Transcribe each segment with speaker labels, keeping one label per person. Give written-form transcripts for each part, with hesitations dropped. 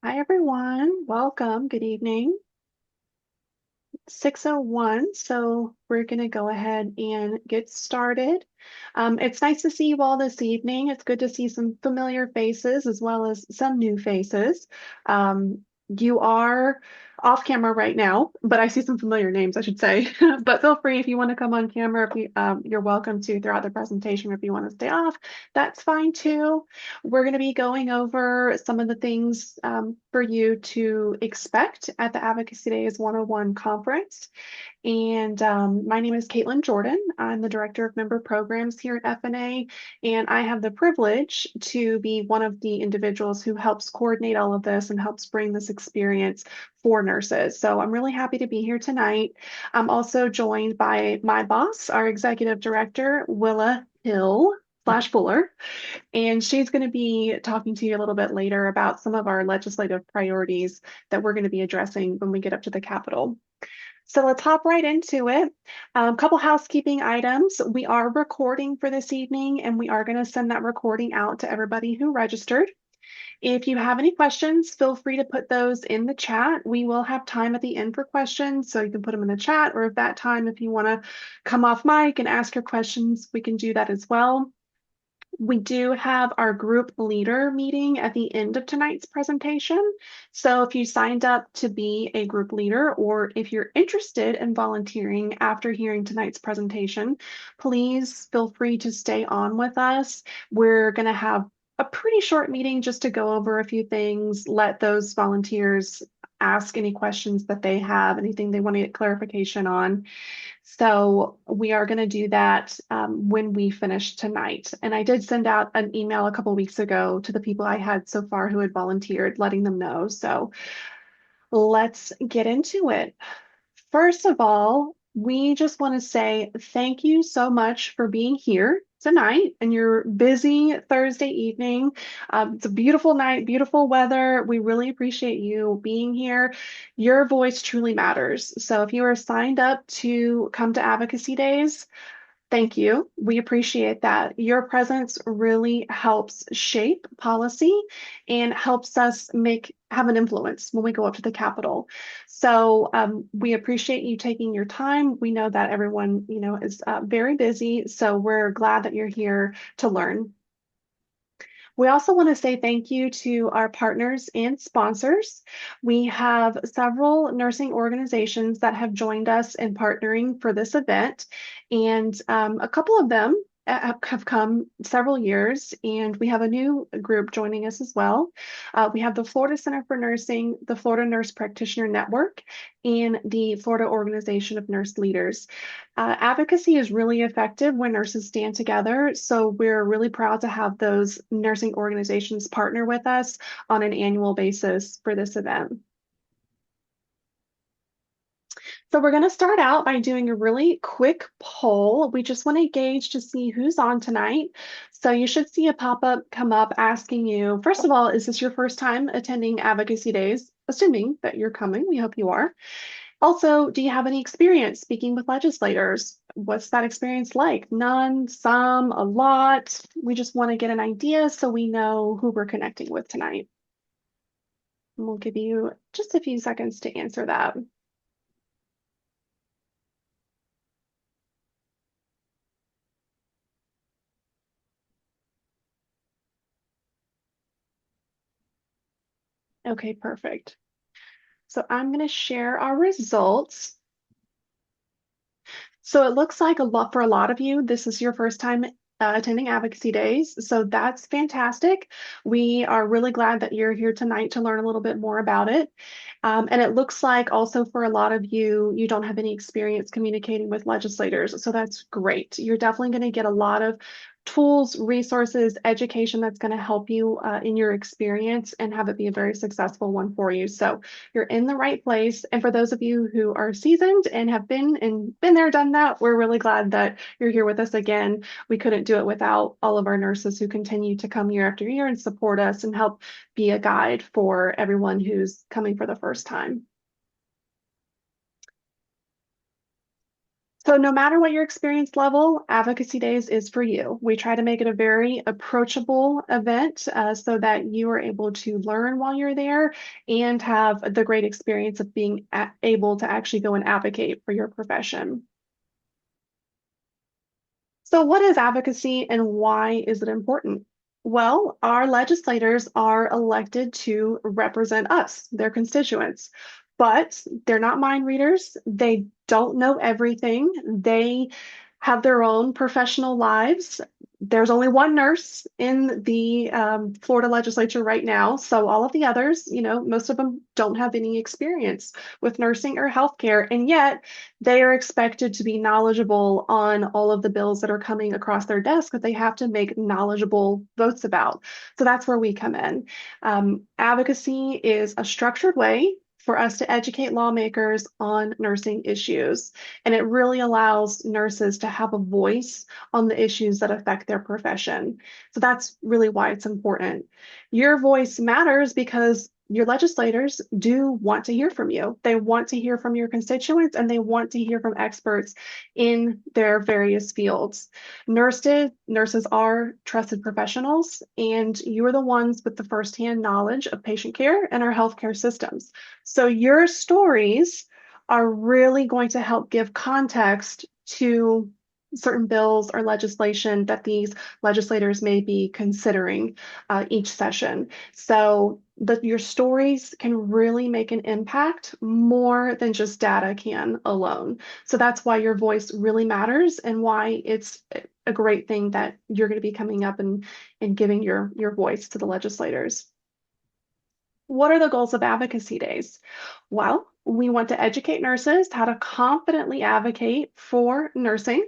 Speaker 1: Hi, everyone. Welcome. Good evening. 6:01. So we're going to go ahead and get started. It's nice to see you all this evening. It's good to see some familiar faces as well as some new faces. You are off camera right now, but I see some familiar names, I should say. But feel free if you want to come on camera. You're welcome to throughout the presentation. If you want to stay off, that's fine too. We're going to be going over some of the things for you to expect at the Advocacy Days 101 conference. And my name is Caitlin Jordan. I'm the Director of Member Programs here at FNA, and I have the privilege to be one of the individuals who helps coordinate all of this and helps bring this experience for nurses. So I'm really happy to be here tonight. I'm also joined by my boss, our Executive Director, Willa Hill. Fuller, and she's going to be talking to you a little bit later about some of our legislative priorities that we're going to be addressing when we get up to the Capitol. So let's hop right into it. A couple housekeeping items. We are recording for this evening, and we are going to send that recording out to everybody who registered. If you have any questions, feel free to put those in the chat. We will have time at the end for questions, so you can put them in the chat, or if that time, if you want to come off mic and ask your questions, we can do that as well. We do have our group leader meeting at the end of tonight's presentation. So if you signed up to be a group leader, or if you're interested in volunteering after hearing tonight's presentation, please feel free to stay on with us. We're going to have a pretty short meeting just to go over a few things, let those volunteers ask any questions that they have, anything they want to get clarification on. So we are going to do that when we finish tonight. And I did send out an email a couple weeks ago to the people I had so far who had volunteered, letting them know. So let's get into it. First of all, we just want to say thank you so much for being here tonight and your busy Thursday evening. It's a beautiful night, beautiful weather. We really appreciate you being here. Your voice truly matters. So if you are signed up to come to Advocacy Days, thank you. We appreciate that. Your presence really helps shape policy and helps us have an influence when we go up to the Capitol. So we appreciate you taking your time. We know that everyone, is very busy, so we're glad that you're here to learn. We also want to say thank you to our partners and sponsors. We have several nursing organizations that have joined us in partnering for this event, and a couple of them have come several years, and we have a new group joining us as well. We have the Florida Center for Nursing, the Florida Nurse Practitioner Network, and the Florida Organization of Nurse Leaders. Advocacy is really effective when nurses stand together, so we're really proud to have those nursing organizations partner with us on an annual basis for this event. So we're going to start out by doing a really quick poll. We just want to gauge to see who's on tonight. So you should see a pop-up come up asking you, first of all, is this your first time attending Advocacy Days? Assuming that you're coming, we hope you are. Also, do you have any experience speaking with legislators? What's that experience like? None, some, a lot? We just want to get an idea so we know who we're connecting with tonight. And we'll give you just a few seconds to answer that. Okay, perfect. So I'm going to share our results. So it looks like for a lot of you, this is your first time attending Advocacy Days. So that's fantastic. We are really glad that you're here tonight to learn a little bit more about it. And it looks like also for a lot of you, you don't have any experience communicating with legislators. So that's great. You're definitely going to get a lot of tools, resources, education that's going to help you in your experience and have it be a very successful one for you. So you're in the right place. And for those of you who are seasoned and have been there, done that, we're really glad that you're here with us again. We couldn't do it without all of our nurses who continue to come year after year and support us and help be a guide for everyone who's coming for the first time. So no matter what your experience level, Advocacy Days is for you. We try to make it a very approachable event so that you are able to learn while you're there and have the great experience of being able to actually go and advocate for your profession. So, what is advocacy and why is it important? Well, our legislators are elected to represent us, their constituents, but they're not mind readers. They don't know everything. They have their own professional lives. There's only one nurse in the Florida legislature right now. So, all of the others, most of them don't have any experience with nursing or healthcare. And yet, they are expected to be knowledgeable on all of the bills that are coming across their desk that they have to make knowledgeable votes about. So that's where we come in. Advocacy is a structured way for us to educate lawmakers on nursing issues. And it really allows nurses to have a voice on the issues that affect their profession. So that's really why it's important. Your voice matters because your legislators do want to hear from you. They want to hear from your constituents and they want to hear from experts in their various fields. Nurses are trusted professionals, and you are the ones with the firsthand knowledge of patient care and our healthcare systems. So your stories are really going to help give context to certain bills or legislation that these legislators may be considering each session. So your stories can really make an impact more than just data can alone. So that's why your voice really matters and why it's a great thing that you're going to be coming up and giving your voice to the legislators. What are the goals of Advocacy Days? Well, we want to educate nurses how to confidently advocate for nursing.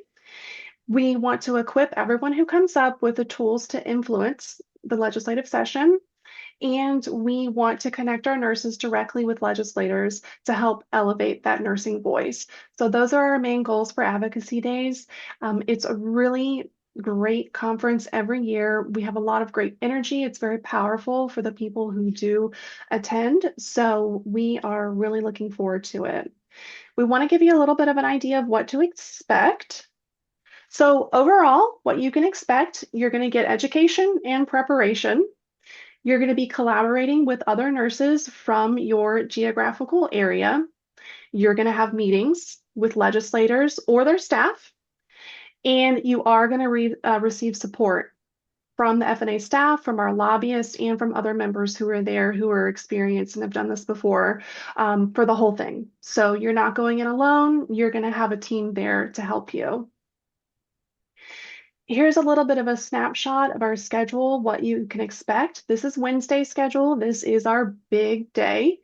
Speaker 1: We want to equip everyone who comes up with the tools to influence the legislative session. And we want to connect our nurses directly with legislators to help elevate that nursing voice. So those are our main goals for Advocacy Days. It's a really great conference every year. We have a lot of great energy. It's very powerful for the people who do attend. So we are really looking forward to it. We want to give you a little bit of an idea of what to expect. So overall, what you can expect, you're going to get education and preparation. You're going to be collaborating with other nurses from your geographical area. You're going to have meetings with legislators or their staff, and you are going to receive support from the FNA staff, from our lobbyists, and from other members who are there who are experienced and have done this before for the whole thing. So you're not going in alone. You're going to have a team there to help you. Here's a little bit of a snapshot of our schedule, what you can expect. This is Wednesday schedule. This is our big day.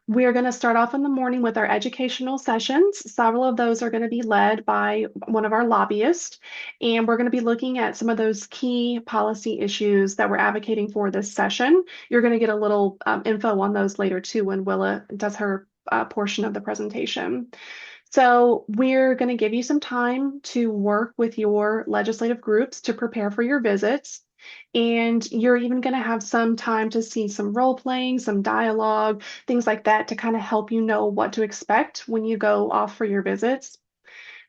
Speaker 1: We're going to start off in the morning with our educational sessions. Several of those are going to be led by one of our lobbyists, and we're going to be looking at some of those key policy issues that we're advocating for this session. You're going to get a little info on those later too when Willa does her portion of the presentation. So we're going to give you some time to work with your legislative groups to prepare for your visits. And you're even going to have some time to see some role playing, some dialogue, things like that to kind of help you know what to expect when you go off for your visits.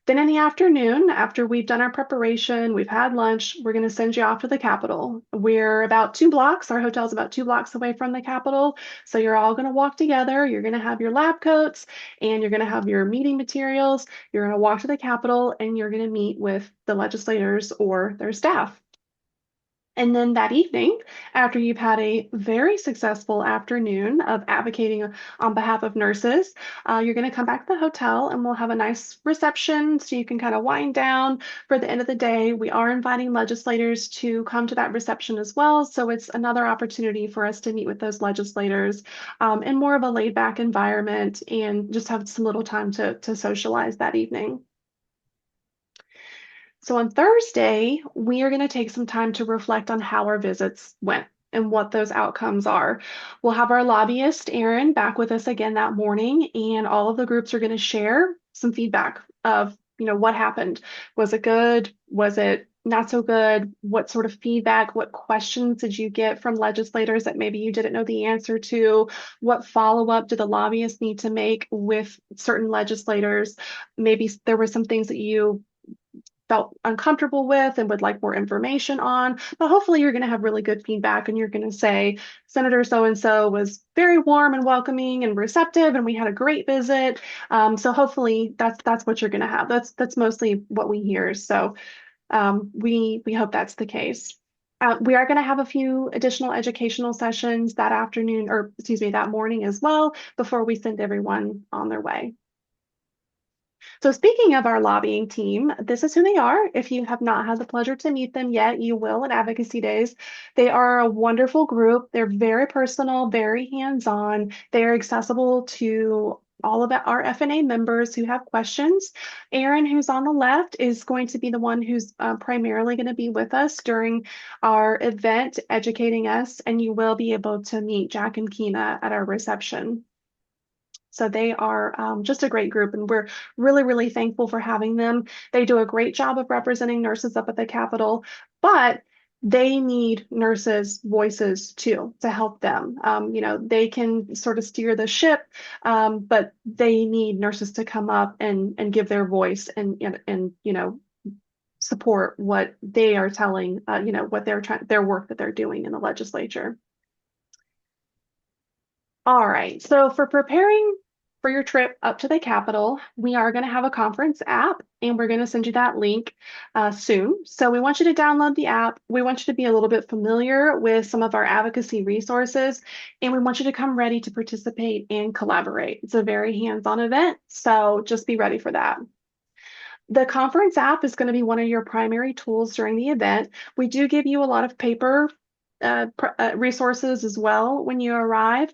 Speaker 1: Then in the afternoon, after we've done our preparation, we've had lunch, we're going to send you off to the Capitol. We're about 2 blocks. Our hotel's about 2 blocks away from the Capitol. So you're all going to walk together. You're going to have your lab coats and you're going to have your meeting materials. You're going to walk to the Capitol and you're going to meet with the legislators or their staff. And then that evening, after you've had a very successful afternoon of advocating on behalf of nurses, you're going to come back to the hotel and we'll have a nice reception so you can kind of wind down for the end of the day. We are inviting legislators to come to that reception as well. So it's another opportunity for us to meet with those legislators in more of a laid back environment and just have some little time to socialize that evening. So on Thursday, we are going to take some time to reflect on how our visits went and what those outcomes are. We'll have our lobbyist, Erin, back with us again that morning, and all of the groups are going to share some feedback of, what happened. Was it good? Was it not so good? What sort of feedback, what questions did you get from legislators that maybe you didn't know the answer to? What follow-up did the lobbyists need to make with certain legislators? Maybe there were some things that you felt uncomfortable with and would like more information on. But hopefully you're going to have really good feedback and you're going to say, Senator so-and-so was very warm and welcoming and receptive, and we had a great visit. So hopefully that's what you're going to have. That's mostly what we hear. So we hope that's the case. We are going to have a few additional educational sessions that afternoon, or excuse me, that morning as well, before we send everyone on their way. So speaking of our lobbying team, this is who they are. If you have not had the pleasure to meet them yet, you will at Advocacy Days. They are a wonderful group. They're very personal, very hands-on. They're accessible to all of our FNA members who have questions. Erin, who's on the left, is going to be the one who's primarily going to be with us during our event, educating us, and you will be able to meet Jack and Keena at our reception. So they are just a great group, and we're really, really thankful for having them. They do a great job of representing nurses up at the Capitol, but they need nurses' voices too to help them. They can sort of steer the ship, but they need nurses to come up and give their voice and support what they are telling, what their work that they're doing in the legislature. All right, so for preparing for your trip up to the Capitol, we are going to have a conference app and we're going to send you that link soon. So we want you to download the app. We want you to be a little bit familiar with some of our advocacy resources, and we want you to come ready to participate and collaborate. It's a very hands-on event, so just be ready for that. The conference app is going to be one of your primary tools during the event. We do give you a lot of paper resources as well when you arrive.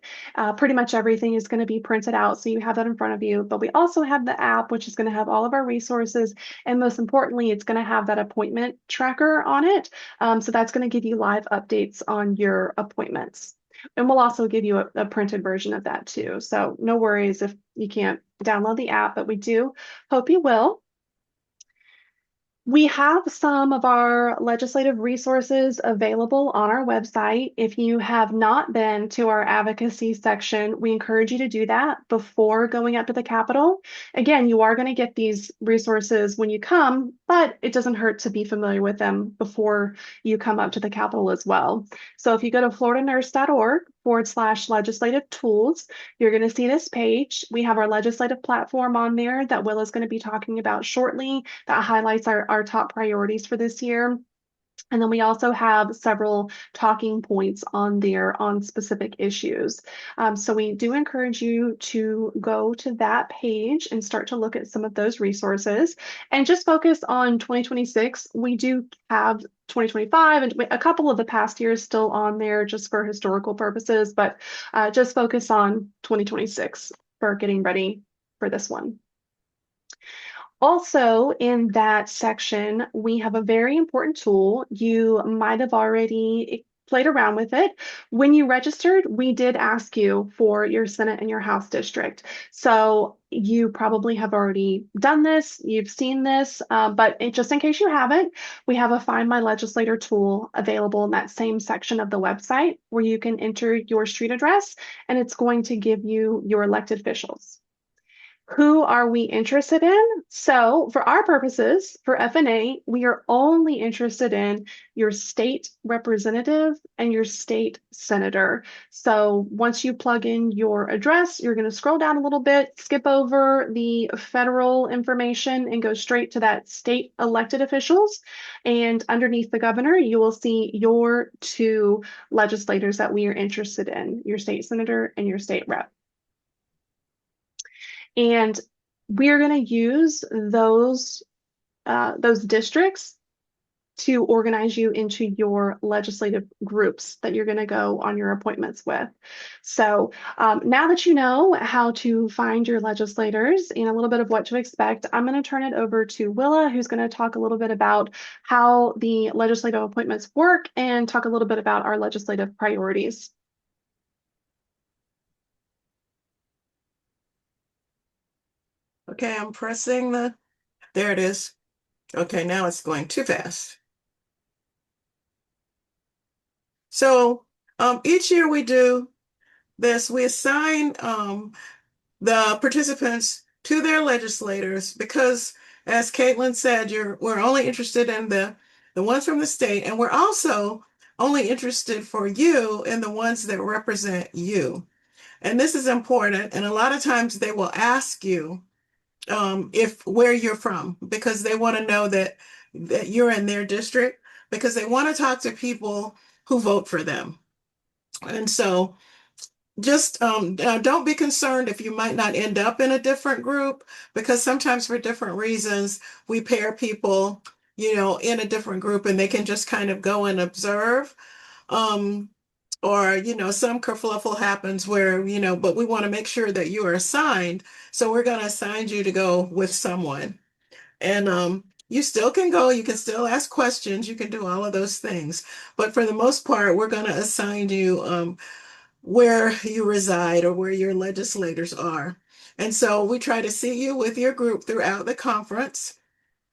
Speaker 1: Pretty much everything is going to be printed out, so you have that in front of you. But we also have the app, which is going to have all of our resources. And most importantly, it's going to have that appointment tracker on it. So that's going to give you live updates on your appointments. And we'll also give you a printed version of that too. So no worries if you can't download the app, but we do hope you will. We have some of our legislative resources available on our website. If you have not been to our advocacy section, we encourage you to do that before going up to the Capitol. Again, you are going to get these resources when you come, but it doesn't hurt to be familiar with them before you come up to the Capitol as well. So if you go to floridanurse.org/legislative tools, you're going to see this page. We have our legislative platform on there that Will is going to be talking about shortly that highlights our top priorities for this year. And then we also have several talking points on there on specific issues. So we do encourage you to go to that page and start to look at some of those resources and just focus on 2026. We do have 2025 and a couple of the past years still on there just for historical purposes, but just focus on 2026 for getting ready for this one. Also, in that section, we have a very important tool. You might have already played around with it. When you registered, we did ask you for your Senate and your House district. So you probably have already done this, you've seen this, but just in case you haven't, we have a Find My Legislator tool available in that same section of the website where you can enter your street address and it's going to give you your elected officials. Who are we interested in? So for our purposes, for FNA, we are only interested in your state representative and your state senator. So once you plug in your address, you're going to scroll down a little bit, skip over the federal information and go straight to that state elected officials. And underneath the governor, you will see your two legislators that we are interested in, your state senator and your state rep. And we're going to use those districts to organize you into your legislative groups that you're going to go on your appointments with. So now that you know how to find your legislators and a little bit of what to expect, I'm going to turn it over to Willa, who's going to talk a little bit about how the legislative appointments work and talk a little bit about our legislative priorities.
Speaker 2: Okay, I'm pressing there it is. Okay, now it's going too fast. So each year we do this, we assign the participants to their legislators because, as Caitlin said, we're only interested in the ones from the state, and we're also only interested for you in the ones that represent you. And this is important. And a lot of times they will ask you if where you're from because they want to know that you're in their district because they want to talk to people who vote for them. And so just don't be concerned if you might not end up in a different group because sometimes for different reasons we pair people, in a different group and they can just kind of go and observe. Um, or, some kerfluffle happens where, but we want to make sure that you are assigned. So we're going to assign you to go with someone. And you still can go, you can still ask questions, you can do all of those things. But for the most part, we're going to assign you where you reside or where your legislators are. And so we try to see you with your group throughout the conference.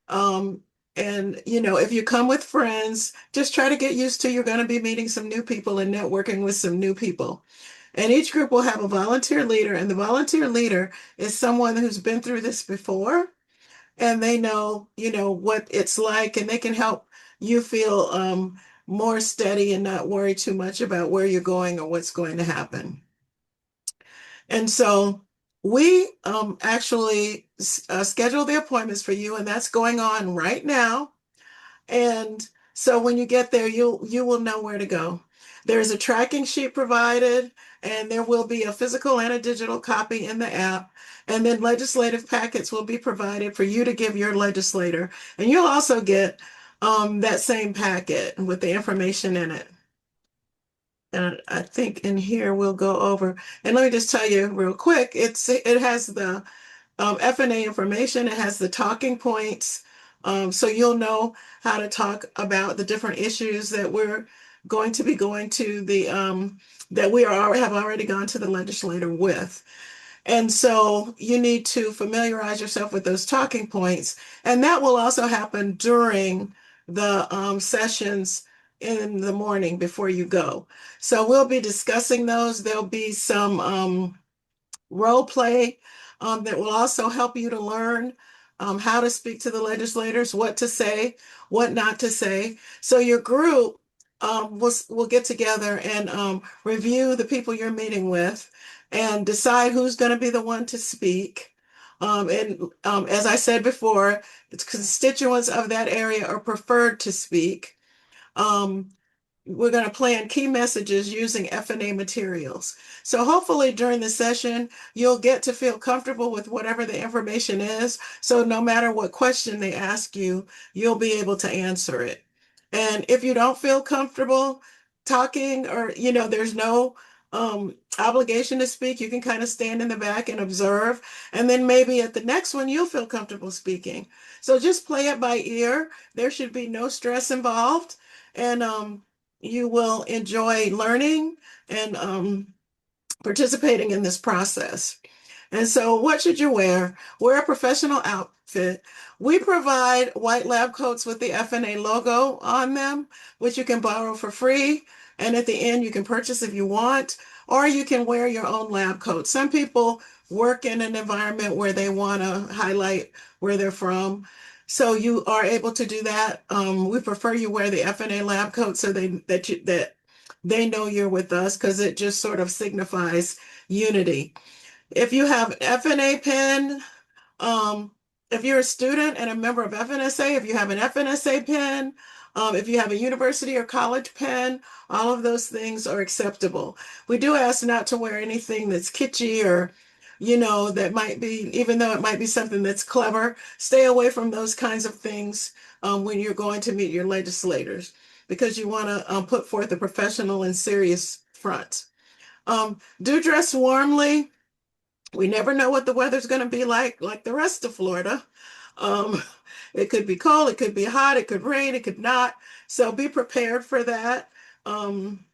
Speaker 2: Um, and, if you come with friends, just try to get used to you're going to be meeting some new people and networking with some new people. And each group will have a volunteer leader, and the volunteer leader is someone who's been through this before and they know, what it's like, and they can help you feel more steady and not worry too much about where you're going or what's going to happen. And so we actually schedule the appointments for you, and that's going on right now. And so when you get there, you will know where to go. There's a tracking sheet provided, and there will be a physical and a digital copy in the app. And then legislative packets will be provided for you to give your legislator. And you'll also get that same packet with the information in it. And I think in here we'll go over. And let me just tell you real quick, it has the FNA information. It has the talking points. So you'll know how to talk about the different issues that we're going to be going to that have already gone to the legislator with. And so you need to familiarize yourself with those talking points. And that will also happen during the sessions in the morning before you go. So we'll be discussing those. There'll be some role play that will also help you to learn how to speak to the legislators, what to say, what not to say. So your group will get together and review the people you're meeting with and decide who's going to be the one to speak. And as I said before, the constituents of that area are preferred to speak. Um, we're going to plan key messages using FNA materials. So hopefully during the session, you'll get to feel comfortable with whatever the information is. So no matter what question they ask you, you'll be able to answer it. And if you don't feel comfortable talking or, there's no obligation to speak, you can kind of stand in the back and observe. And then maybe at the next one, you'll feel comfortable speaking. So just play it by ear. There should be no stress involved. And you will enjoy learning and participating in this process. And so, what should you wear? Wear a professional outfit. We provide white lab coats with the FNA logo on them, which you can borrow for free. And at the end, you can purchase if you want, or you can wear your own lab coat. Some people work in an environment where they want to highlight where they're from. So you are able to do that. We prefer you wear the FNA lab coat so that they know you're with us because it just sort of signifies unity. If you have an FNA pin, um, if you're a student and a member of FNSA, if you have an FNSA pin, if you have a university or college pin, all of those things are acceptable. We do ask not to wear anything that's kitschy or, that might be, even though it might be something that's clever, stay away from those kinds of things when you're going to meet your legislators because you want to put forth a professional and serious front. Do dress warmly. We never know what the weather's going to be like the rest of Florida. Um, it could be cold, it could be hot, it could rain, it could not. So be prepared for that. Um,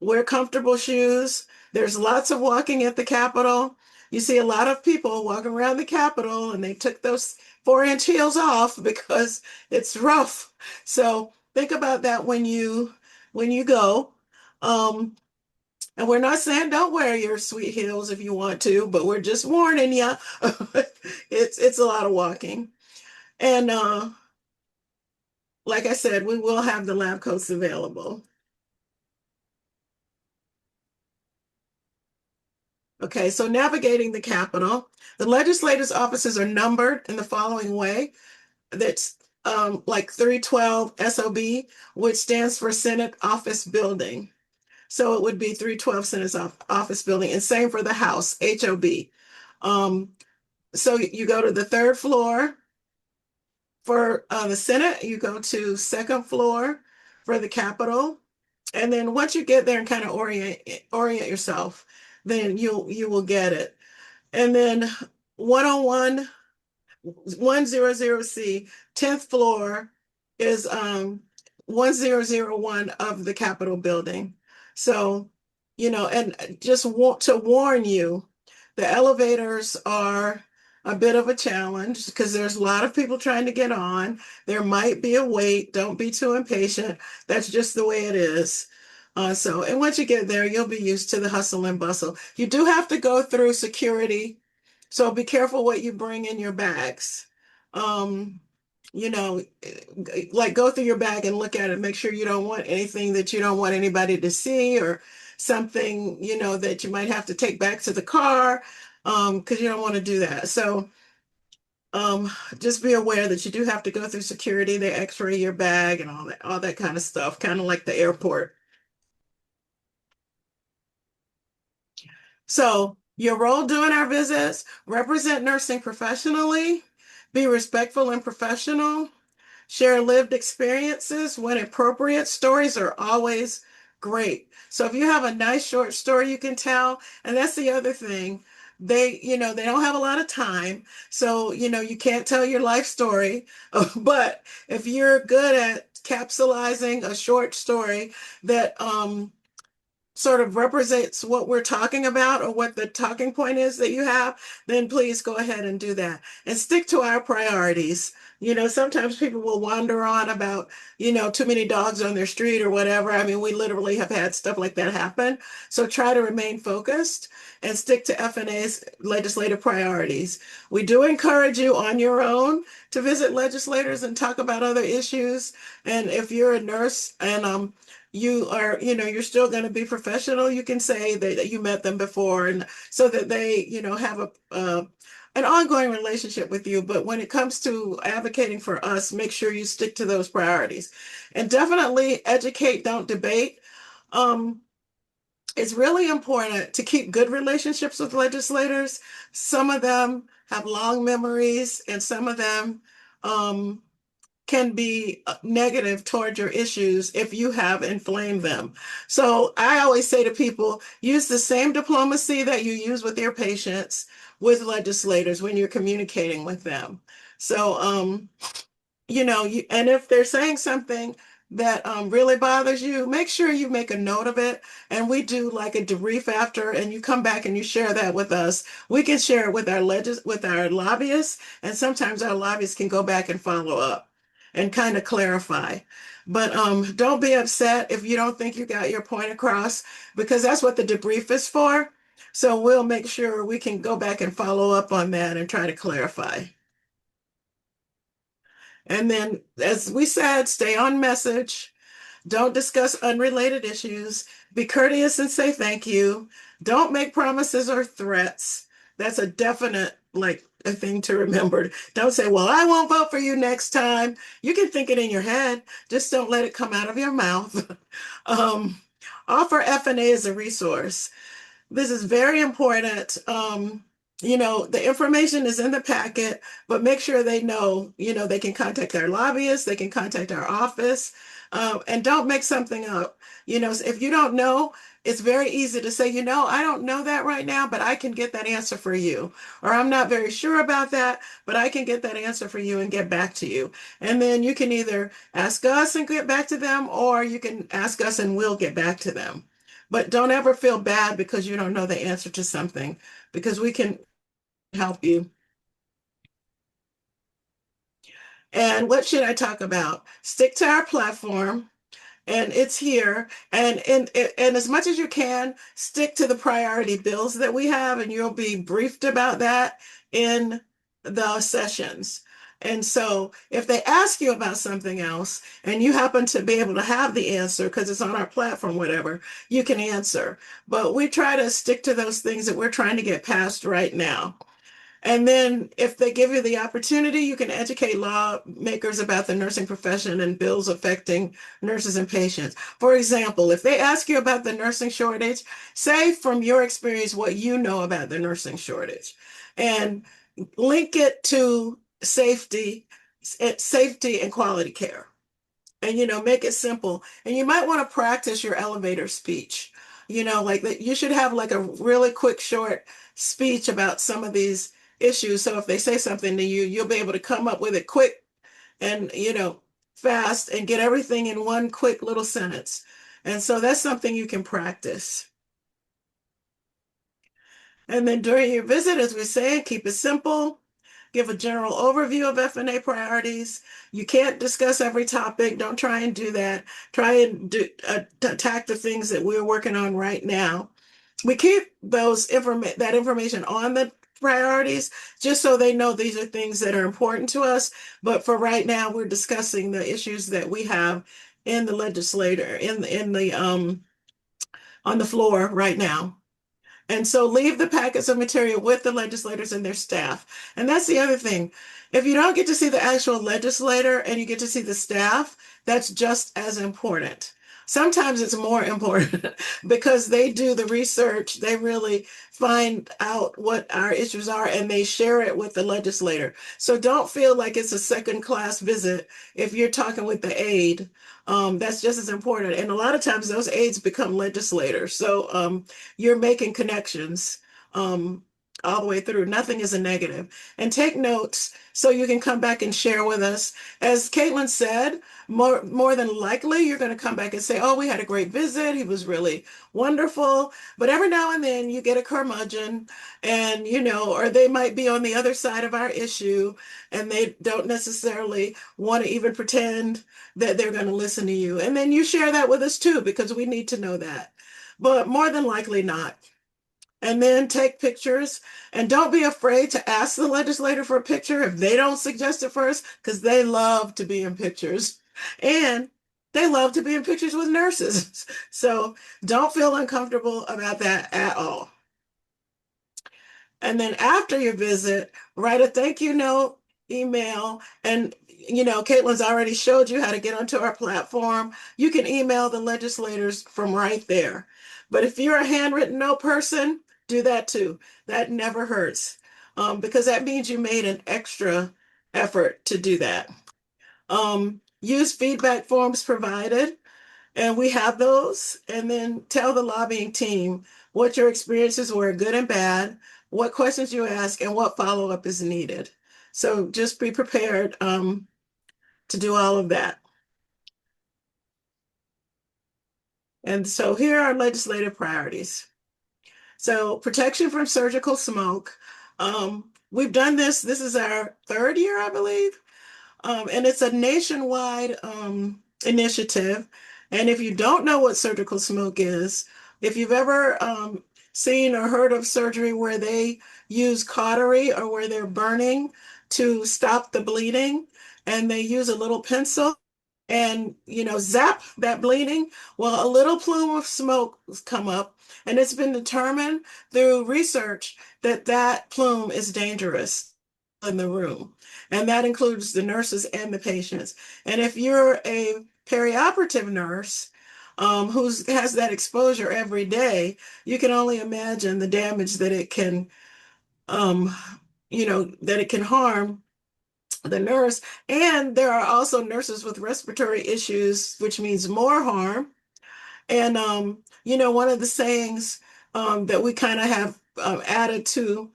Speaker 2: Wear comfortable shoes. There's lots of walking at the Capitol. You see a lot of people walking around the Capitol and they took those 4-inch heels off because it's rough. So think about that when you go. Um, and we're not saying don't wear your sweet heels if you want to, but we're just warning you. It's a lot of walking. And like I said, we will have the lab coats available. Okay, so navigating the Capitol. The legislators' offices are numbered in the following way. That's like 312 SOB, which stands for Senate Office Building. So it would be 312 Senate Office Building, and same for the House, HOB. Um, so you go to the third floor for the Senate, you go to second floor for the Capitol, and then once you get there and kind of orient yourself, then you will get it. And then 101 100C, 10th floor is 1001 of the Capitol building. So, and just want to warn you, the elevators are a bit of a challenge because there's a lot of people trying to get on. There might be a wait. Don't be too impatient. That's just the way it is. And once you get there, you'll be used to the hustle and bustle. You do have to go through security, so be careful what you bring in your bags. Um, you know, like go through your bag and look at it, make sure you don't want anything that you don't want anybody to see, or something, that you might have to take back to the car, because you don't want to do that. So um, just be aware that you do have to go through security. They x-ray your bag and all that kind of stuff, kind of like the airport. So your role during our visits: represent nursing professionally, be respectful and professional, share lived experiences when appropriate. Stories are always great. So if you have a nice short story you can tell, and that's the other thing, they don't have a lot of time. So, you can't tell your life story. But if you're good at capsulizing a short story that sort of represents what we're talking about or what the talking point is that you have, then please go ahead and do that and stick to our priorities. Sometimes people will wander on about, too many dogs on their street or whatever. I mean, we literally have had stuff like that happen. So try to remain focused and stick to FNA's legislative priorities. We do encourage you on your own to visit legislators and talk about other issues. And if you're a nurse and you are, you're still going to be professional, you can say that you met them before, and so that they, have an ongoing relationship with you. But when it comes to advocating for us, make sure you stick to those priorities, and definitely educate, don't debate. Um, it's really important to keep good relationships with legislators. Some of them have long memories, and some of them um, can be negative toward your issues if you have inflamed them. So I always say to people, use the same diplomacy that you use with your patients with legislators when you're communicating with them. So and if they're saying something that really bothers you, make sure you make a note of it. And we do like a debrief after, and you come back and you share that with us. We can share it with our lobbyists, and sometimes our lobbyists can go back and follow up and kind of clarify. But don't be upset if you don't think you got your point across, because that's what the debrief is for. So we'll make sure we can go back and follow up on that and try to clarify. And then, as we said, stay on message. Don't discuss unrelated issues. Be courteous and say thank you. Don't make promises or threats. That's a definite, like, a thing to remember. Don't say, well, I won't vote for you next time. You can think it in your head, just don't let it come out of your mouth. um, Offer FNA as a resource. This is very important. The information is in the packet, but make sure they know, they can contact their lobbyists, they can contact our office, and don't make something up. If you don't know, it's very easy to say, I don't know that right now, but I can get that answer for you. Or I'm not very sure about that, but I can get that answer for you and get back to you. And then you can either ask us and get back to them, or you can ask us and we'll get back to them. But don't ever feel bad because you don't know the answer to something, because we can help you. And what should I talk about? Stick to our platform. and it's here. And as much as you can, stick to the priority bills that we have, and you'll be briefed about that in the sessions. And so if they ask you about something else and you happen to be able to have the answer because it's on our platform, whatever, you can answer. But we try to stick to those things that we're trying to get past right now. And then if they give you the opportunity, you can educate lawmakers about the nursing profession and bills affecting nurses and patients. For example, if they ask you about the nursing shortage, say from your experience what you know about the nursing shortage and link it to safety and quality care. And make it simple. And you might want to practice your elevator speech. Like that you should have like a really quick short speech about some of these issues. So if they say something to you, you'll be able to come up with it quick and fast and get everything in one quick little sentence. And so that's something you can practice. And then during your visit, as we say, keep it simple. Give a general overview of FNA priorities. You can't discuss every topic. Don't try and do that. Try and attack the things that we're working on right now. We keep that information on the priorities just so they know these are things that are important to us. But for right now, we're discussing the issues that we have in the legislature, in the on the floor right now. And so leave the packets of material with the legislators and their staff. And that's the other thing. If you don't get to see the actual legislator and you get to see the staff, that's just as important. Sometimes it's more important because they do the research, they really find out what our issues are and they share it with the legislator. So don't feel like it's a second class visit if you're talking with the aide. That's just as important. And a lot of times those aides become legislators. So you're making connections um, all the way through. Nothing is a negative. And take notes so you can come back and share with us. As Caitlin said, more than likely you're going to come back and say, "Oh, we had a great visit. He was really wonderful." But every now and then you get a curmudgeon, and or they might be on the other side of our issue, and they don't necessarily want to even pretend that they're going to listen to you. And then you share that with us too, because we need to know that, but more than likely not. And then take pictures and don't be afraid to ask the legislator for a picture if they don't suggest it first, because they love to be in pictures and they love to be in pictures with nurses. So don't feel uncomfortable about that at all. And then after your visit, write a thank you note, email, and Caitlin's already showed you how to get onto our platform. You can email the legislators from right there. But if you're a handwritten note person, do that too. That never hurts because that means you made an extra effort to do that. Use feedback forms provided. And we have those. And then tell the lobbying team what your experiences were, good and bad, what questions you ask, and what follow-up is needed. So just be prepared to do all of that. And so here are legislative priorities. So protection from surgical smoke. We've done this. This is our third year, I believe. And it's a nationwide initiative. And if you don't know what surgical smoke is, if you've ever seen or heard of surgery where they use cautery or where they're burning to stop the bleeding, and they use a little pencil and zap that bleeding, well, a little plume of smoke has come up, and it's been determined through research that that plume is dangerous in the room. And that includes the nurses and the patients. And if you're a perioperative nurse who has that exposure every day, you can only imagine the damage that it can, that it can harm the nurse. And there are also nurses with respiratory issues, which means more harm. And, one of the sayings that we kind of have added to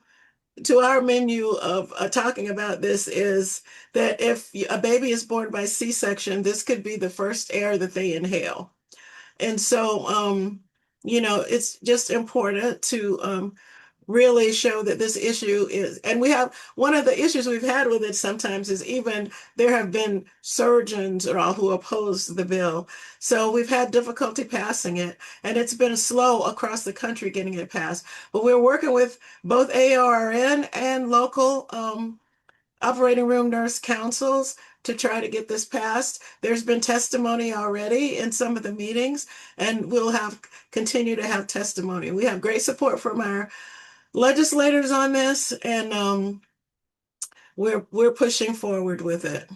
Speaker 2: our menu of talking about this is that if a baby is born by C-section, this could be the first air that they inhale. And so, it's just important to really show that this issue is, and we have one of the issues we've had with it sometimes is even there have been surgeons or all who oppose the bill. So we've had difficulty passing it, and it's been slow across the country getting it passed. But we're working with both ARN and local operating room nurse councils to try to get this passed. There's been testimony already in some of the meetings, and we'll have continue to have testimony. We have great support from our legislators on this, and we're pushing forward with it.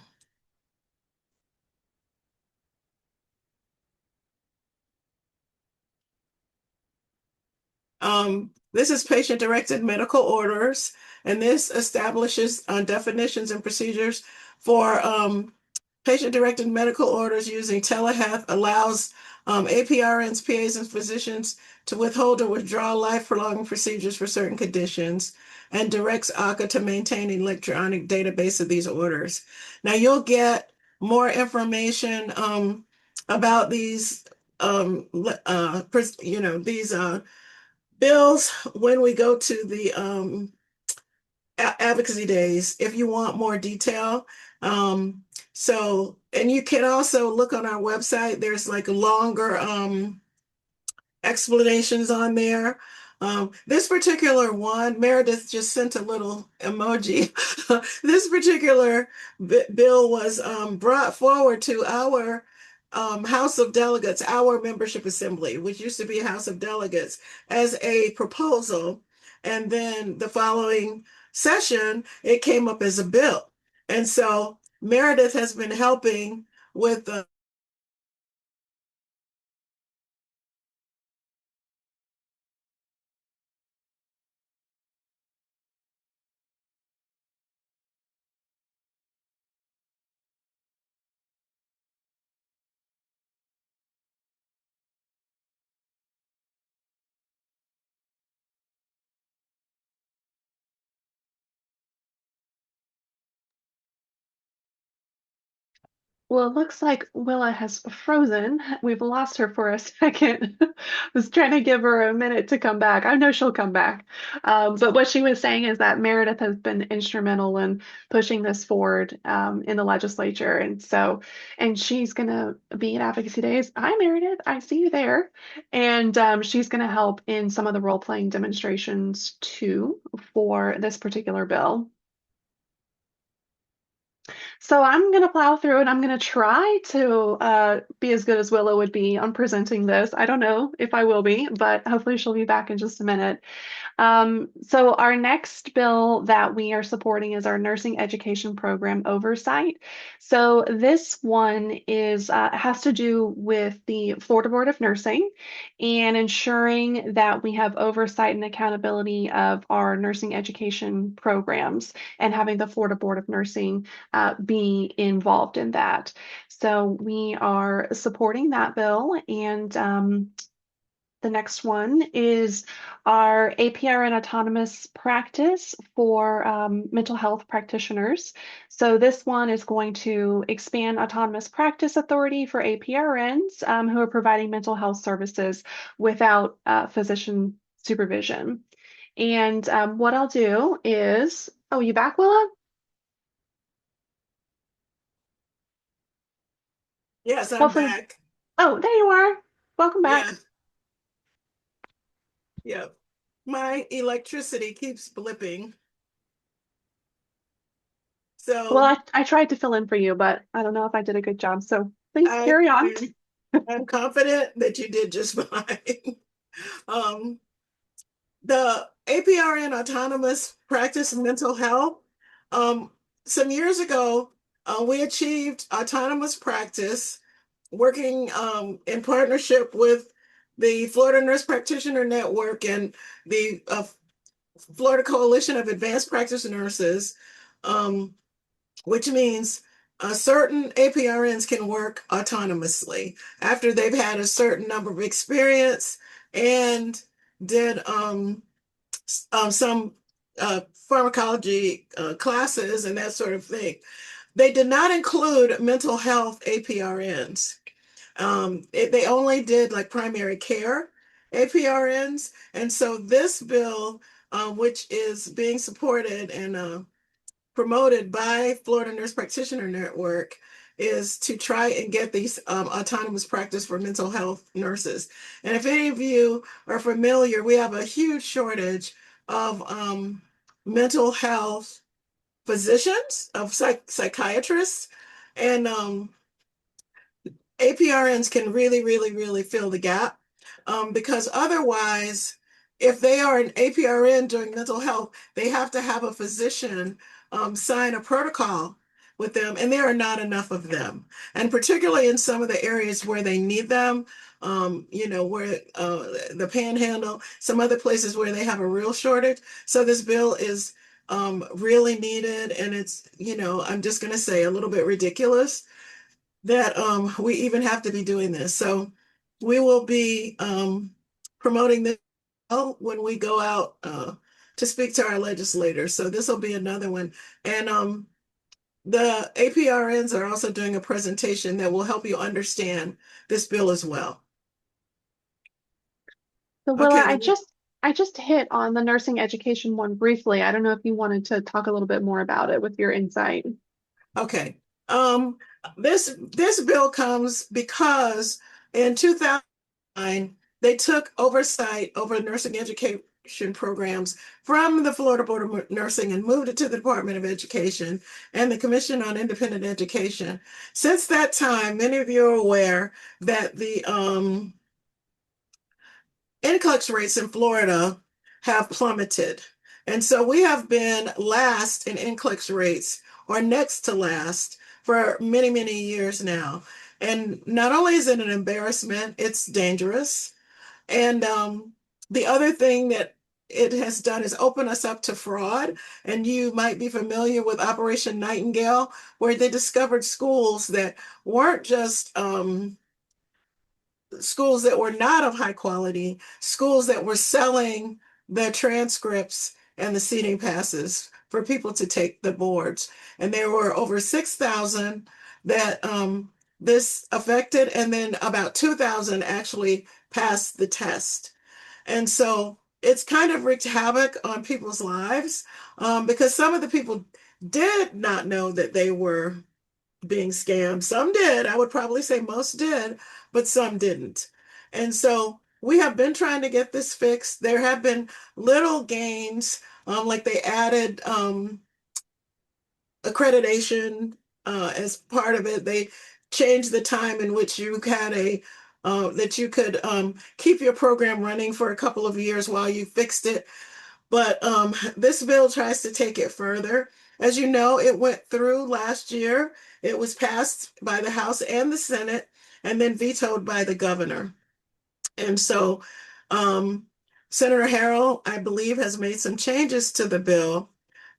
Speaker 2: This is patient-directed medical orders, and this establishes definitions and procedures for patient-directed medical orders using telehealth, allows APRNs, PAs, and physicians to withhold or withdraw life-prolonging procedures for certain conditions, and directs ACA to maintain an electronic database of these orders. Now, you'll get more information about these, these bills when we go to the advocacy days if you want more detail. And you can also look on our website. There's like a longer explanations on there. This particular one, Meredith just sent a little emoji. This particular bill was brought forward to our House of Delegates, our membership assembly, which used to be House of Delegates, as a proposal. And then the following session, it came up as a bill. And so Meredith has been helping with
Speaker 1: Well, it looks like Willa has frozen. We've lost her for a second. I was trying to give her a minute to come back. I know she'll come back. But what she was saying is that Meredith has been instrumental in pushing this forward in the legislature. And she's going to be at Advocacy Days. Hi, Meredith. I see you there. And she's going to help in some of the role-playing demonstrations too for this particular bill. So I'm going to plow through and I'm going to try to be as good as Willow would be on presenting this. I don't know if I will be, but hopefully she'll be back in just a minute. So our next bill that we are supporting is our nursing education program oversight. So this one is has to do with the Florida Board of Nursing and ensuring that we have oversight and accountability of our nursing education programs and having the Florida Board of Nursing be involved in that. So we are supporting that bill and the next one is our APRN autonomous practice for mental health practitioners. So this one is going to expand autonomous practice authority for APRNs who are providing mental health services without physician supervision. And what I'll do is, oh, you back, Willa?
Speaker 2: yes, I'm
Speaker 1: Hopefully.
Speaker 2: back.
Speaker 1: Oh, there you are. Welcome
Speaker 2: Yeah,
Speaker 1: back.
Speaker 2: yeah. My electricity keeps blipping.
Speaker 1: Well,
Speaker 2: So
Speaker 1: I tried to fill in for you, but I don't know if I did a good job. So please
Speaker 2: I
Speaker 1: carry on.
Speaker 2: am I'm confident that you did just fine. Um, the APRN Autonomous Practice Mental Health. Um, some years ago, we achieved autonomous practice working in partnership with the Florida Nurse Practitioner Network and the Florida Coalition of Advanced Practice Nurses, which means certain APRNs can work autonomously after they've had a certain number of experience and did some pharmacology classes and that sort of thing. They did not include mental health APRNs. They only did like primary care APRNs. And so this bill which is being supported and promoted by Florida Nurse Practitioner Network, is to try and get these autonomous practice for mental health nurses. And if any of you are familiar, we have a huge shortage of mental health physicians, of psychiatrists, and APRNs can really, really, really fill the gap, because otherwise, if they are an APRN doing mental health, they have to have a physician sign a protocol with them, and there are not enough of them. And particularly in some of the areas where they need them, where the Panhandle, some other places where they have a real shortage. So this bill is really needed, and it's, I'm just going to say a little bit ridiculous that we even have to be doing this. So we will be promoting this when we go out to speak to our legislators. So this will be another one. And the APRNs are also doing a presentation that will help you understand this bill as well.
Speaker 1: So Willa,
Speaker 2: Okay,
Speaker 1: I just hit on the nursing education one briefly. I don't know if you wanted to talk a little bit more about it with your insight.
Speaker 2: okay. Um, this bill comes because in 2009 they took oversight over nursing education programs from the Florida Board of Nursing and moved it to the Department of Education and the Commission on Independent Education. Since that time, many of you are aware that the NCLEX rates in Florida have plummeted. And so we have been last in NCLEX rates, or next to last, for many, many years now. And not only is it an embarrassment, it's dangerous. And the other thing that it has done is open us up to fraud. And you might be familiar with Operation Nightingale, where they discovered schools that weren't just schools that were not of high quality, schools that were selling the transcripts and the seating passes for people to take the boards. And there were over 6,000 that this affected, and then about 2,000 actually passed the test. And so it's kind of wreaked havoc on people's lives, because some of the people did not know that they were being scammed. Some did. I would probably say most did, but some didn't. And so we have been trying to get this fixed. There have been little gains, like they added accreditation as part of it. They changed the time in which you had that you could keep your program running for a couple of years while you fixed it. But this bill tries to take it further. As you know, it went through last year. It was passed by the House and the Senate, and then vetoed by the governor. And so Senator Harrell, I believe, has made some changes to the bill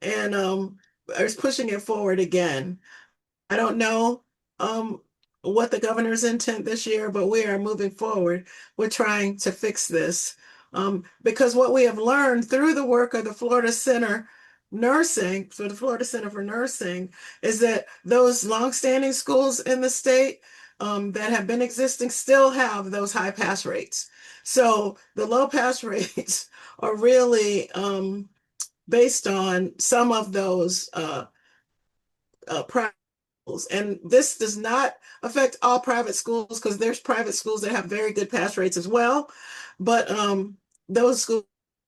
Speaker 2: and is pushing it forward again. I don't know um, what the governor's intent this year, but we are moving forward. We're trying to fix this, because what we have learned through the work of the Florida Center Nursing, so the Florida Center for Nursing, is that those longstanding schools in the state that have been existing still have those high pass rates. So the low pass rates are really based on some of those private schools. And this does not affect all private schools, because there's private schools that have very good pass rates as well. But those schools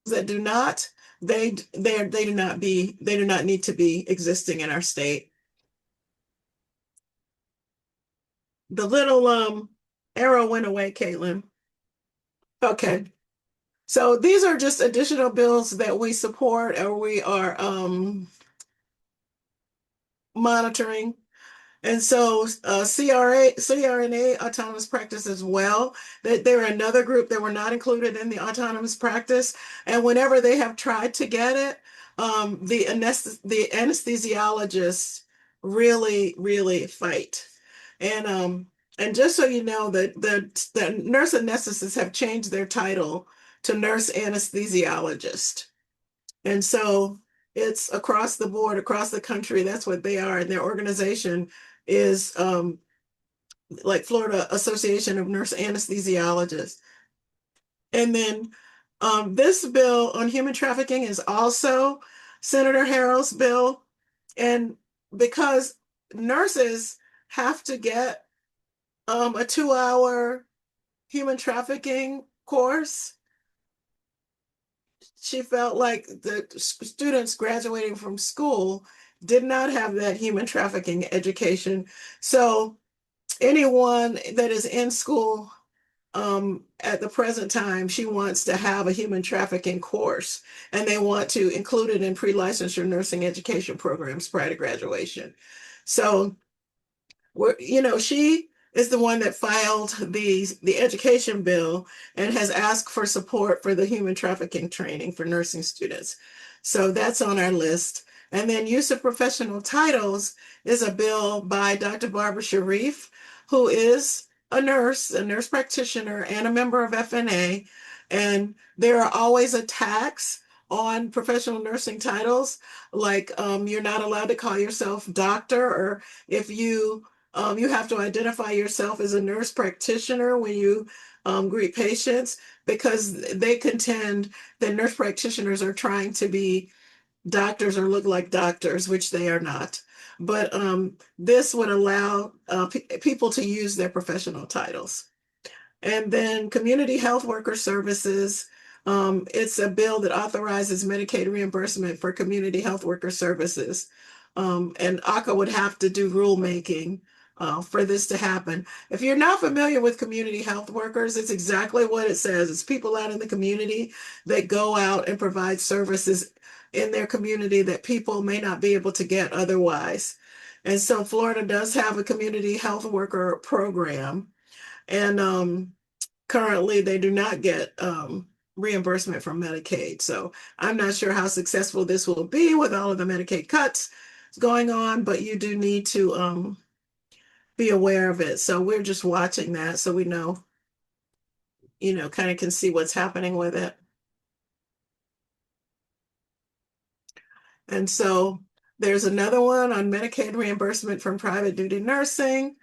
Speaker 2: that do not, they do not need to be existing in our state. The little arrow went away, Caitlin. Okay. So these are just additional bills that we support or we are monitoring. And so CRNA autonomous practice as well, that they're another group that were not included in the autonomous practice. And whenever they have tried to get it, the anesthesiologists really, really fight. And just so you know, the nurse anesthetists have changed their title to nurse anesthesiologist. And so it's across the board, across the country. That's what they are. And their organization is like Florida Association of Nurse Anesthesiologists. And then This bill on human trafficking is also Senator Harrell's bill. And because nurses have to get a 2 hour human trafficking course, she felt like the students graduating from school did not have that human trafficking education. So anyone that is in school at the present time, she wants to have a human trafficking course, and they want to include it in pre-licensure nursing education programs prior to graduation. So she is the one that filed the education bill and has asked for support for the human trafficking training for nursing students. So that's on our list. And then use of professional titles is a bill by Dr. Barbara Sharif, who is a nurse practitioner, and a member of FNA. And there are always attacks on professional nursing titles, like you're not allowed to call yourself doctor, or if you have to identify yourself as a nurse practitioner when you greet patients, because they contend that nurse practitioners are trying to be doctors or look like doctors, which they are not. But this would allow people to use their professional titles. And then community health worker services. It's a bill that authorizes Medicaid reimbursement for community health worker services. And ACA would have to do rulemaking for this to happen. If you're not familiar with community health workers, it's exactly what it says. It's people out in the community that go out and provide services in their community that people may not be able to get otherwise. And so Florida does have a community health worker program. And currently, they do not get reimbursement from Medicaid. So I'm not sure how successful this will be with all of the Medicaid cuts going on, but you do need to be aware of it. So we're just watching that so we know, kind of can see what's happening with it. And so there's another one on Medicaid reimbursement from private duty nursing.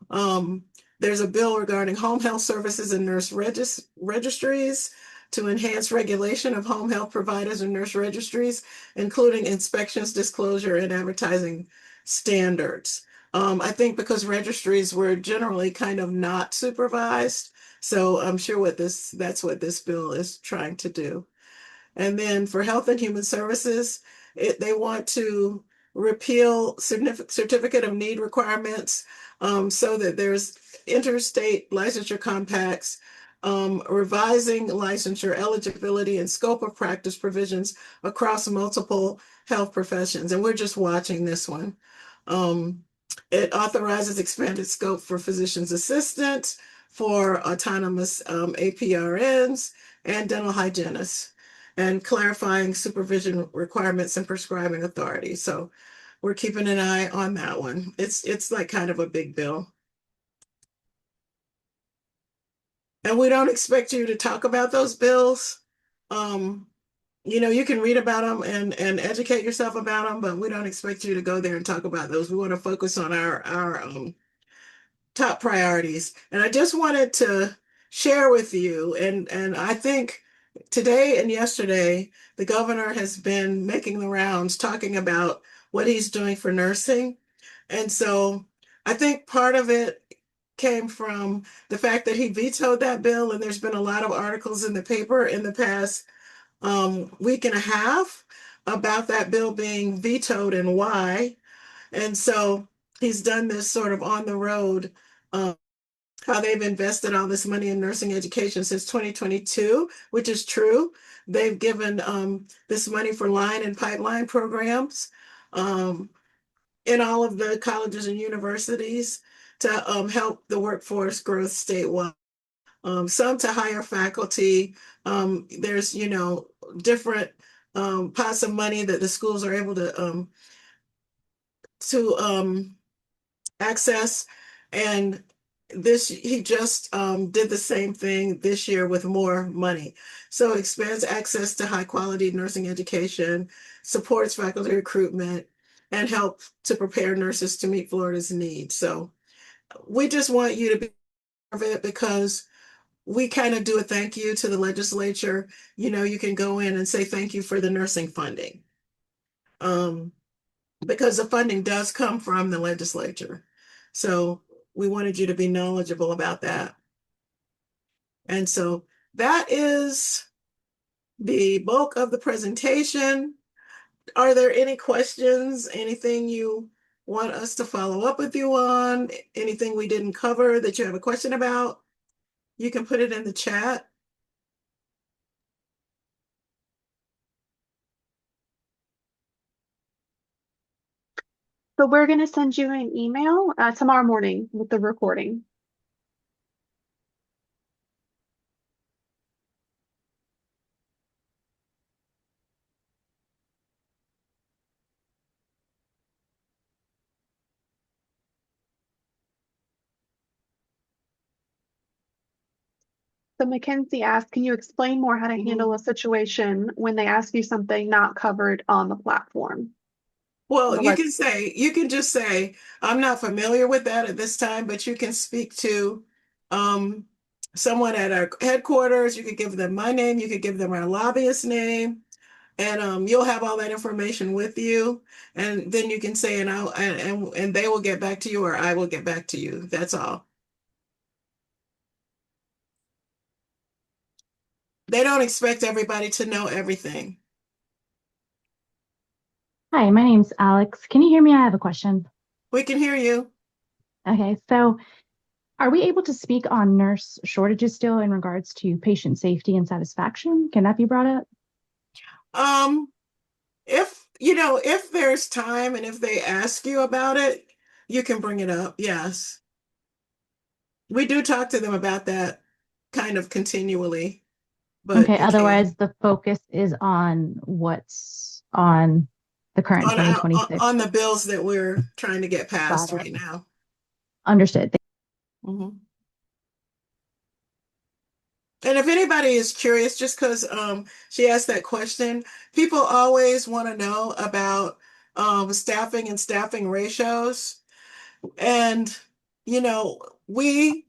Speaker 2: Um, there's a bill regarding home health services and nurse registries to enhance regulation of home health providers and nurse registries, including inspections, disclosure, and advertising standards. I think because registries were generally kind of not supervised, so I'm sure that's what this bill is trying to do. And then for Health and Human Services, they want to repeal certificate of need requirements, so that there's interstate licensure compacts, revising licensure eligibility and scope of practice provisions across multiple health professions. And we're just watching this one. Um, it authorizes expanded scope for physician's assistants, for autonomous APRNs, and dental hygienists, and clarifying supervision requirements and prescribing authority. So we're keeping an eye on that one. It's like kind of a big bill. And we don't expect you to talk about those bills. Um, you can read about them and educate yourself about them, but we don't expect you to go there and talk about those. We want to focus on our top priorities. And I just wanted to share with you, and I think today and yesterday, the governor has been making the rounds talking about what he's doing for nursing. And so I think part of it came from the fact that he vetoed that bill, and there's been a lot of articles in the paper in the past week and a half about that bill being vetoed and why. And so he's done this sort of on the road, um, how they've invested all this money in nursing education since 2022, which is true. They've given this money for line and pipeline programs um, in all of the colleges and universities to help the workforce growth statewide. Some to hire faculty. There's, different pots of money that the schools are able to access. And this he just did the same thing this year with more money. So expands access to high quality nursing education, supports faculty recruitment, and help to prepare nurses to meet Florida's needs. So we just want you to be aware of it, because we kind of do a thank you to the legislature. You can go in and say thank you for the nursing funding. Um, because the funding does come from the legislature. So we wanted you to be knowledgeable about that. And so that is the bulk of the presentation. Are there any questions? Anything you want us to follow up with you on? Anything we didn't cover that you have a question about? You can put it in the chat.
Speaker 1: So we're going to send you an email tomorrow morning with the recording. So Mackenzie asked, can you explain more how to handle
Speaker 2: Mhm.
Speaker 1: a situation when they ask you something not covered on the platform?
Speaker 2: Well,
Speaker 1: The
Speaker 2: you can just say, I'm not familiar with that at this time, but you can speak to um, someone at our headquarters. You could give them my name, you could give them our lobbyist name, and you'll have all that information with you. And then you can say, and they will get back to you, or I will get back to you. That's all. They don't expect everybody to know everything.
Speaker 3: Hi, my name's Alex. Can you hear me? I have a question.
Speaker 2: We can hear you.
Speaker 3: Okay, so are we able to speak on nurse shortages still in regards to patient safety and satisfaction? Can that be brought up?
Speaker 2: Um, if there's time and if they ask you about it, you can bring it up. Yes. We do talk to them about that kind of continually, but
Speaker 3: Okay,
Speaker 2: you can
Speaker 3: otherwise the focus is on what's on the current
Speaker 2: on
Speaker 3: 2026.
Speaker 2: the bills that we're trying to get
Speaker 3: Got
Speaker 2: passed
Speaker 3: it.
Speaker 2: right now.
Speaker 3: Understood.
Speaker 2: Mhm. And if anybody is curious, just because she asked that question, people always want to know about staffing and staffing ratios. And, we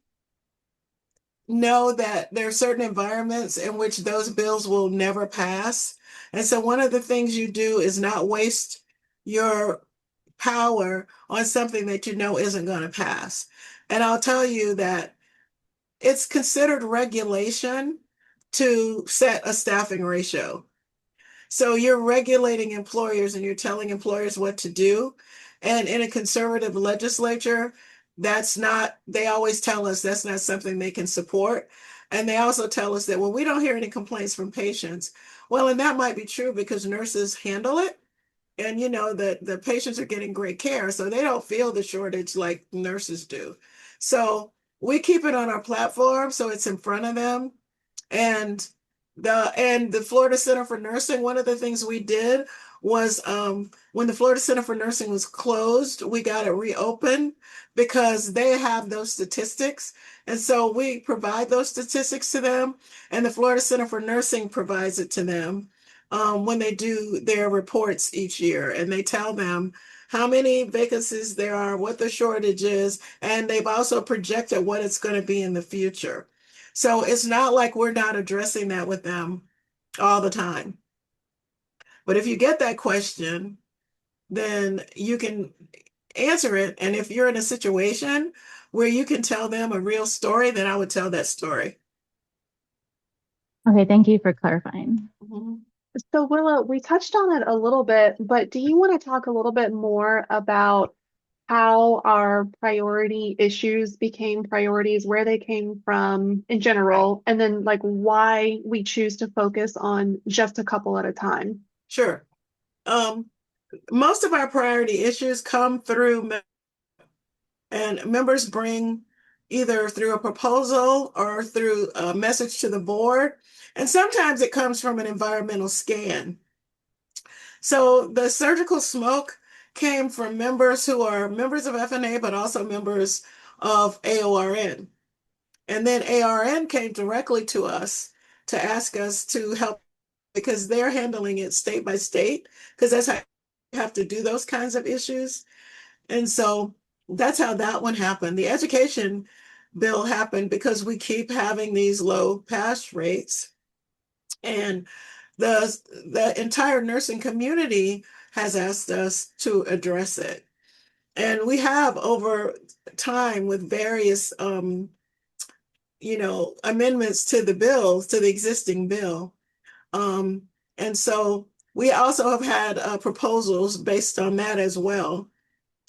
Speaker 2: know that there are certain environments in which those bills will never pass. And so one of the things you do is not waste your power on something that you know isn't going to pass. And I'll tell you that it's considered regulation to set a staffing ratio. So you're regulating employers and you're telling employers what to do. And in a conservative legislature, they always tell us that's not something they can support. And they also tell us that, well, we don't hear any complaints from patients. Well, and that might be true because nurses handle it. And that the patients are getting great care, so they don't feel the shortage like nurses do. So we keep it on our platform so it's in front of them. And the Florida Center for Nursing, one of the things we did was when the Florida Center for Nursing was closed, we got it reopened because they have those statistics. And so we provide those statistics to them, and the Florida Center for Nursing provides it to them when they do their reports each year. And they tell them how many vacancies there are, what the shortage is, and they've also projected what it's going to be in the future. So it's not like we're not addressing that with them all the time. But if you get that question, then you can answer it. And if you're in a situation where you can tell them a real story, then I would tell that story.
Speaker 3: Okay, thank you for clarifying.
Speaker 2: Mhm.
Speaker 1: So Willa, we touched on it a little bit, but do you want to talk a little bit more about how our priority issues became priorities, where they came from in
Speaker 2: Right.
Speaker 1: general, and then like why we choose to focus on just a couple at a time?
Speaker 2: Sure. Um, Most of our priority issues come through and members bring either through a proposal or through a message to the board. And sometimes it comes from an environmental scan. So the surgical smoke came from members who are members of FNA, but also members of AORN. And then ARN came directly to us to ask us to help because they're handling it state by state, because that's how you have to do those kinds of issues. And so that's how that one happened. The education bill happened because we keep having these low pass rates. And the entire nursing community has asked us to address it. And we have over time with various amendments to the bills, to the existing bill. Um, and so we also have had proposals based on that as well.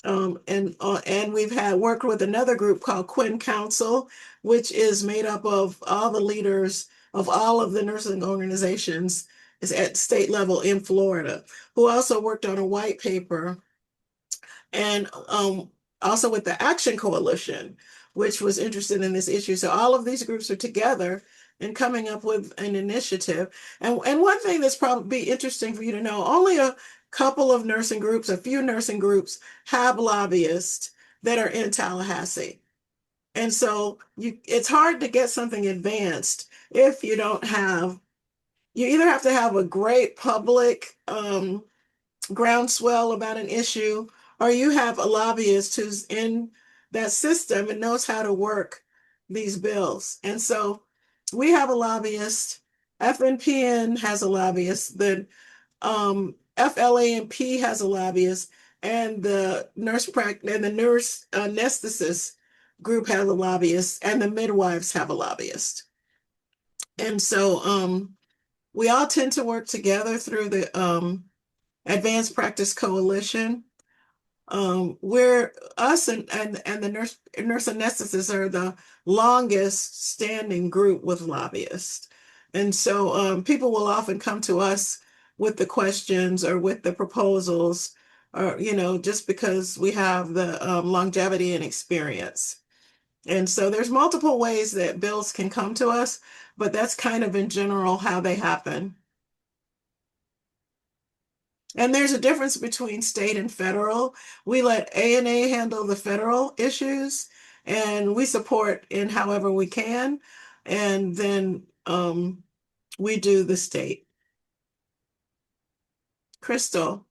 Speaker 2: And we've had worked with another group called Quinn Council, which is made up of all the leaders of all of the nursing organizations is at state level in Florida, who also worked on a white paper, and also with the Action Coalition, which was interested in this issue. So all of these groups are together and coming up with an initiative. And one thing that's probably be interesting for you to know, only a couple of nursing groups, a few nursing groups have lobbyists that are in Tallahassee. And so it's hard to get something advanced if you don't have, you either have to have a great public groundswell about an issue, or you have a lobbyist who's in that system and knows how to work these bills. And so we have a lobbyist, FNPN has a lobbyist, the FLAMP has a lobbyist, and the nurse anesthetist group has a lobbyist, and the midwives have a lobbyist. And so we all tend to work together through the Advanced Practice Coalition. Where us and the nurse anesthetists are the longest standing group with lobbyists. And so people will often come to us with the questions or with the proposals, or, just because we have the longevity and experience. And so there's multiple ways that bills can come to us, but that's kind of in general how they happen. And there's a difference between state and federal. We let ANA handle the federal issues, and we support in however we can. And then we do the state. Crystal.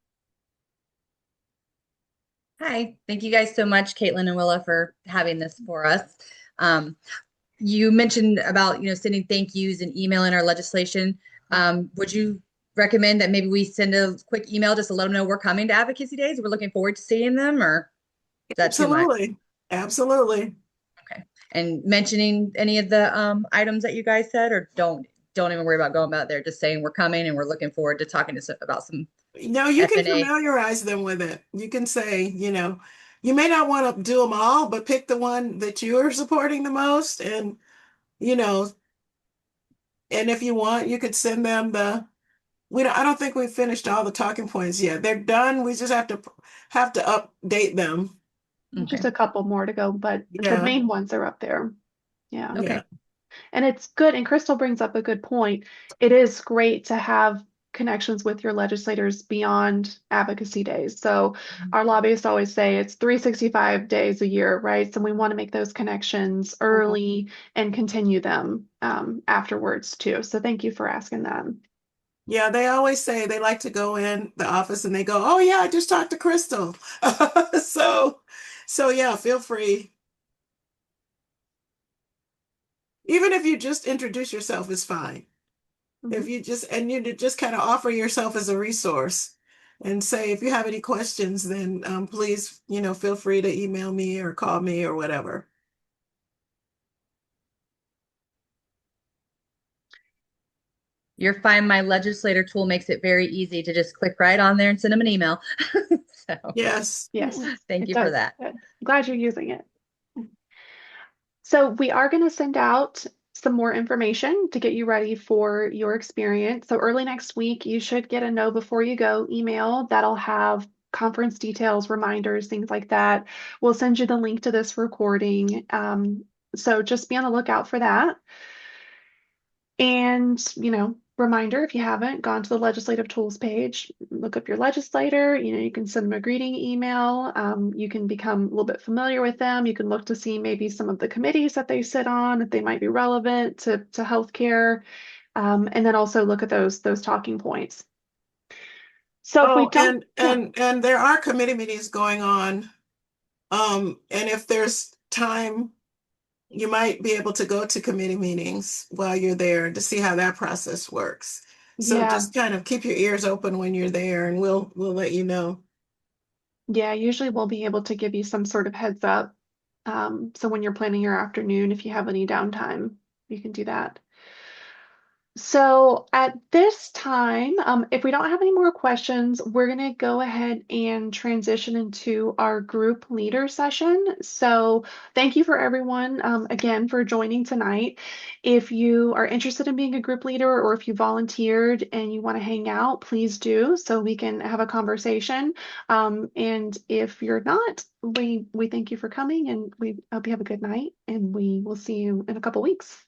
Speaker 4: Hi, thank you guys so much, Caitlin and Willa, for having this for us. You mentioned about sending thank yous and emailing our legislation. Would you recommend that maybe we send a quick email just to let them know we're coming to Advocacy Days? We're looking forward to seeing them, or is that too much?
Speaker 2: Absolutely. Absolutely.
Speaker 4: Okay. And mentioning any of the items that you guys said, or don't even worry about going about there. Just saying we're coming and we're looking forward to talking about some
Speaker 2: No, you can
Speaker 4: FNA.
Speaker 2: familiarize them with it. You can say, you may not want to do them all, but pick the one that you're supporting the most. And, you know, and if you want, you could send them I don't think we've finished all the talking points yet. They're done. We just have to update them.
Speaker 1: Just a couple more to go, but the
Speaker 2: Yeah.
Speaker 1: main ones are up there. Yeah.
Speaker 4: Okay.
Speaker 2: Yeah.
Speaker 1: And it's good. And Crystal brings up a good point. It is great to have connections with your legislators beyond advocacy days. So our lobbyists always say it's 365 days a year, right? So we want to make those connections early and continue them afterwards too. So thank you for asking that.
Speaker 2: Yeah, they always say they like to go in the office and they go, "Oh yeah, I just talked to Crystal." So, so yeah, feel free. Even if you just introduce yourself is fine. If you just kind of offer yourself as a resource and say, if you have any questions, then please, feel free to email me or call me or whatever.
Speaker 4: Your Find My Legislator tool makes it very easy to just click right on there and send them an email. So
Speaker 2: Yes.
Speaker 1: Yes,
Speaker 4: thank
Speaker 1: it
Speaker 4: you for
Speaker 1: does.
Speaker 4: that.
Speaker 1: Good. I'm glad you're using it. So we are going to send out some more information to get you ready for your experience. So early next week, you should get a know before you go email that'll have conference details, reminders, things like that. We'll send you the link to this recording. So just be on the lookout for that. And, reminder, if you haven't gone to the legislative tools page, look up your legislator. You can send them a greeting email. You can become a little bit familiar with them. You can look to see maybe some of the committees that they sit on, if they might be relevant to healthcare. And then also look at those talking points. So if we
Speaker 2: Oh,
Speaker 1: don't,
Speaker 2: and there are committee meetings going on. And if there's time, you might be able to go to committee meetings while you're there to see how that process works. So
Speaker 1: Yeah,
Speaker 2: just kind of keep your ears open when you're there, and we'll let you know.
Speaker 1: yeah, usually we'll be able to give you some sort of heads up. So when you're planning your afternoon, if you have any downtime, you can do that. So at this time, if we don't have any more questions, we're going to go ahead and transition into our group leader session. So thank you for everyone, again, for joining tonight. If you are interested in being a group leader or if you volunteered and you want to hang out, please do so we can have a conversation. And if you're not, we thank you for coming and we hope you have a good night and we will see you in a couple weeks.